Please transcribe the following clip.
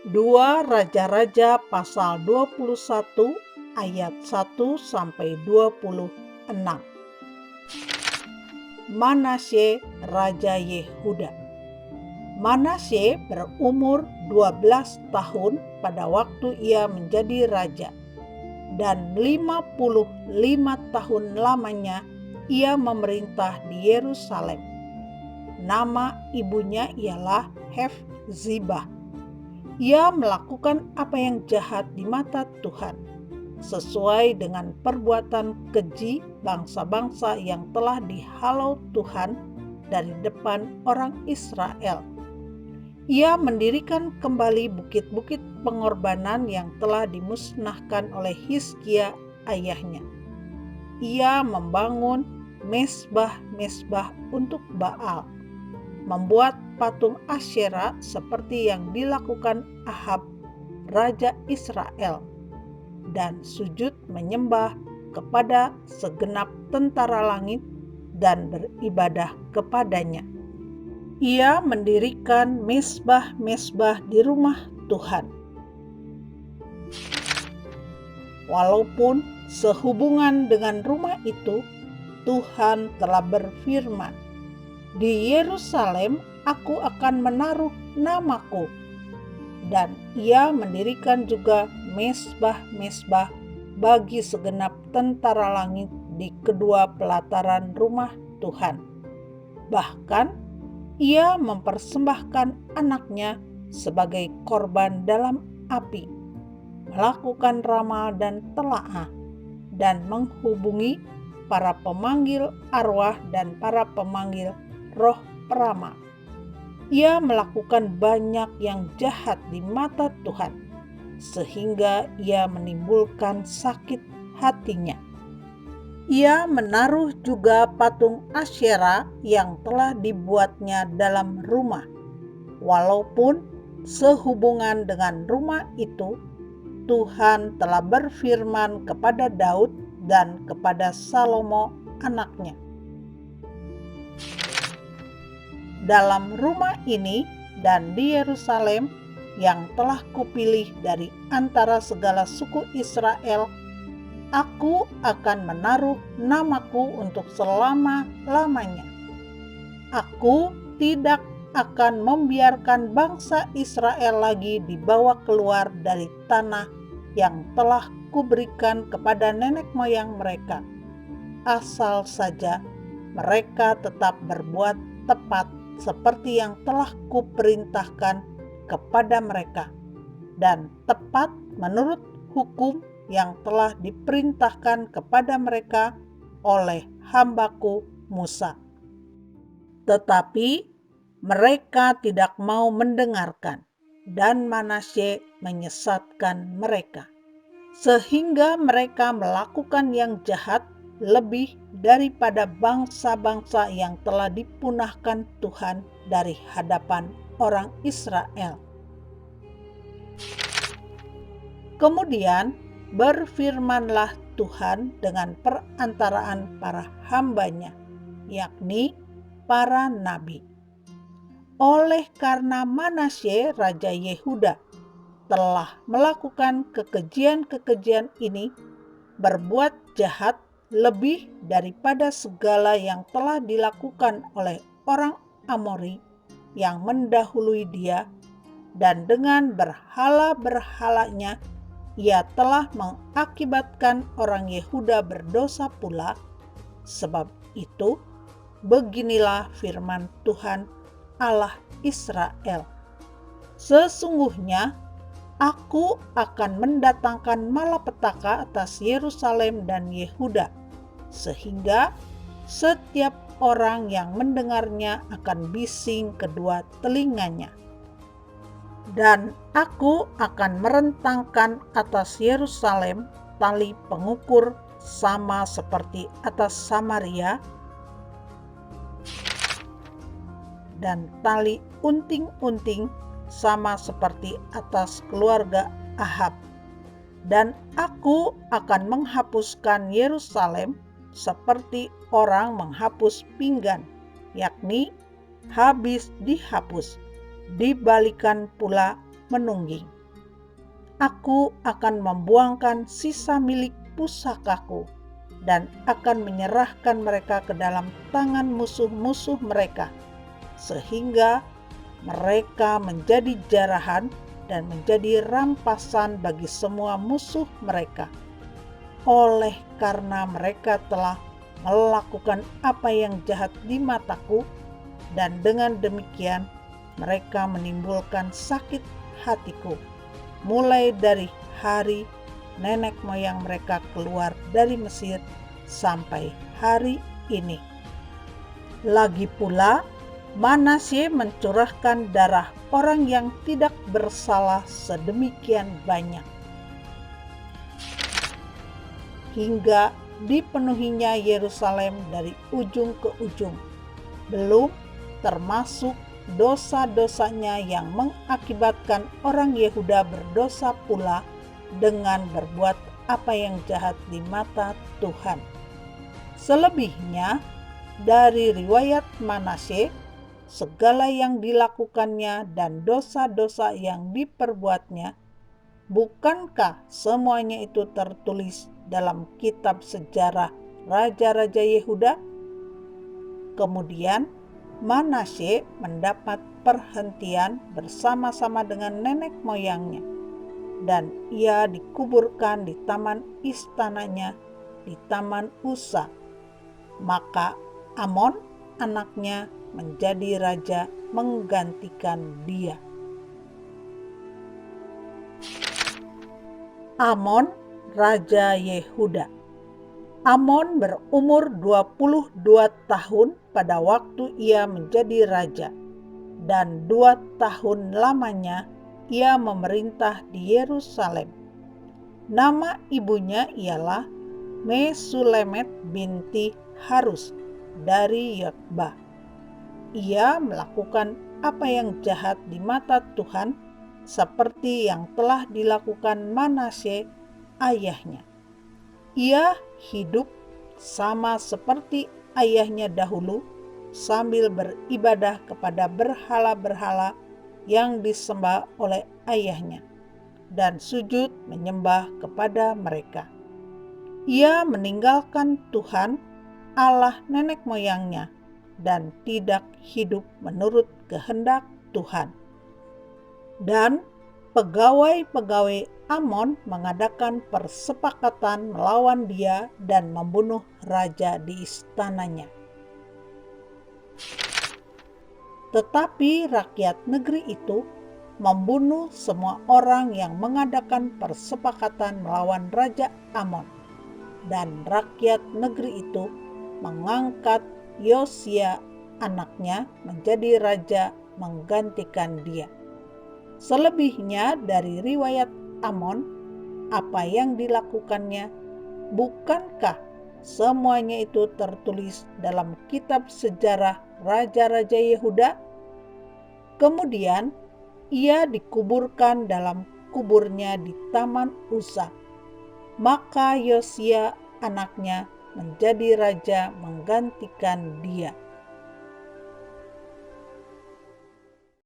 2 Raja-Raja pasal 21 ayat 1-26. Manasye Raja Yehuda. Manasye berumur 12 tahun pada waktu ia menjadi raja, dan 55 tahun lamanya ia memerintah di Yerusalem. Nama ibunya ialah Hefzibah. Ia melakukan apa yang jahat di mata Tuhan, sesuai dengan perbuatan keji bangsa-bangsa yang telah dihalau Tuhan dari depan orang Israel. Ia mendirikan kembali bukit-bukit pengorbanan yang telah dimusnahkan oleh Hizkia ayahnya. Ia membangun mesbah-mesbah untuk Baal, membuat patung Asyera seperti yang dilakukan Ahab, raja Israel, dan sujud menyembah kepada segenap tentara langit dan beribadah kepadanya. Ia mendirikan mesbah-mesbah di rumah Tuhan. Walaupun sehubungan dengan rumah itu, Tuhan telah berfirman, "Di Yerusalem aku akan menaruh namaku." Dan ia mendirikan juga mesbah-mesbah bagi segenap tentara langit di kedua pelataran rumah Tuhan. Bahkan ia mempersembahkan anaknya sebagai korban dalam api, melakukan ramal dan telaah, dan menghubungi para pemanggil arwah dan para pemanggil roh peramal. Ia melakukan banyak yang jahat di mata Tuhan, sehingga ia menimbulkan sakit hatinya. Ia menaruh juga patung Asyera yang telah dibuatnya dalam rumah. Walaupun sehubungan dengan rumah itu, Tuhan telah berfirman kepada Daud dan kepada Salomo anaknya, "Dalam rumah ini dan di Yerusalem yang telah kupilih dari antara segala suku Israel, aku akan menaruh namaku untuk selama-lamanya. Aku tidak akan membiarkan bangsa Israel lagi dibawa keluar dari tanah yang telah kuberikan kepada nenek moyang mereka, asal saja mereka tetap berbuat tepat seperti yang telah kuperintahkan kepada mereka, dan tepat menurut hukum yang telah diperintahkan kepada mereka oleh hambaku Musa." Tetapi mereka tidak mau mendengarkan, dan Manasye menyesatkan mereka, sehingga mereka melakukan yang jahat lebih daripada bangsa-bangsa yang telah dipunahkan Tuhan dari hadapan orang Israel. Kemudian berfirmanlah Tuhan dengan perantaraan para hambanya, yakni para nabi. Oleh karena Manasye Raja Yehuda telah melakukan kekejian-kekejian ini, berbuat jahat lebih daripada segala yang telah dilakukan oleh orang Amori yang mendahului dia, dan dengan berhala-berhalanya ia telah mengakibatkan orang Yehuda berdosa pula. Sebab itu, beginilah firman Tuhan Allah Israel, "Sesungguhnya aku akan mendatangkan malapetaka atas Yerusalem dan Yehuda, sehingga setiap orang yang mendengarnya akan bising kedua telinganya. Dan aku akan merentangkan atas Yerusalem tali pengukur sama seperti atas Samaria, dan tali unting-unting sama seperti atas keluarga Ahab. Dan aku akan menghapuskan Yerusalem seperti orang menghapus pinggan, yakni habis dihapus, dibalikan pula menungging. Aku akan membuangkan sisa milik pusakaku dan akan menyerahkan mereka ke dalam tangan musuh-musuh mereka, sehingga mereka menjadi jarahan dan menjadi rampasan bagi semua musuh mereka. Oleh karena mereka telah melakukan apa yang jahat di mataku, dan dengan demikian mereka menimbulkan sakit hatiku, mulai dari hari nenek moyang mereka keluar dari Mesir sampai hari ini. Lagi pula, Manasye mencurahkan darah orang yang tidak bersalah sedemikian banyak, hingga dipenuhinya Yerusalem dari ujung ke ujung, belum termasuk dosa-dosanya yang mengakibatkan orang Yehuda berdosa pula dengan berbuat apa yang jahat di mata Tuhan. Selebihnya dari riwayat Manasye, segala yang dilakukannya dan dosa-dosa yang diperbuatnya, bukankah semuanya itu tertulis dalam kitab sejarah raja-raja Yehuda? Kemudian Manasye mendapat perhentian bersama-sama dengan nenek moyangnya, dan ia dikuburkan di taman istananya di Taman Usa. Maka Amon anaknya menjadi raja menggantikan dia. Amon, raja Yehuda. Amon berumur 22 tahun pada waktu ia menjadi raja, dan 2 tahun lamanya ia memerintah di Yerusalem. Nama ibunya ialah Mesulemet binti Harus dari Yotba. Ia melakukan apa yang jahat di mata Tuhan, seperti yang telah dilakukan Manasye ayahnya. Ia hidup sama seperti ayahnya dahulu, sambil beribadah kepada berhala-berhala yang disembah oleh ayahnya, dan sujud menyembah kepada mereka. Ia meninggalkan Tuhan, Allah nenek moyangnya, dan tidak hidup menurut kehendak Tuhan. Dan pegawai-pegawai Amon mengadakan persepakatan melawan dia dan membunuh raja di istananya. Tetapi rakyat negeri itu membunuh semua orang yang mengadakan persepakatan melawan Raja Amon, dan rakyat negeri itu mengangkat Yosia anaknya menjadi raja menggantikan dia. Selebihnya dari riwayat Amon, apa yang dilakukannya, bukankah semuanya itu tertulis dalam kitab sejarah raja-raja Yehuda? Kemudian ia dikuburkan dalam kuburnya di Taman Usa. Maka Yosia anaknya menjadi raja menggantikan dia.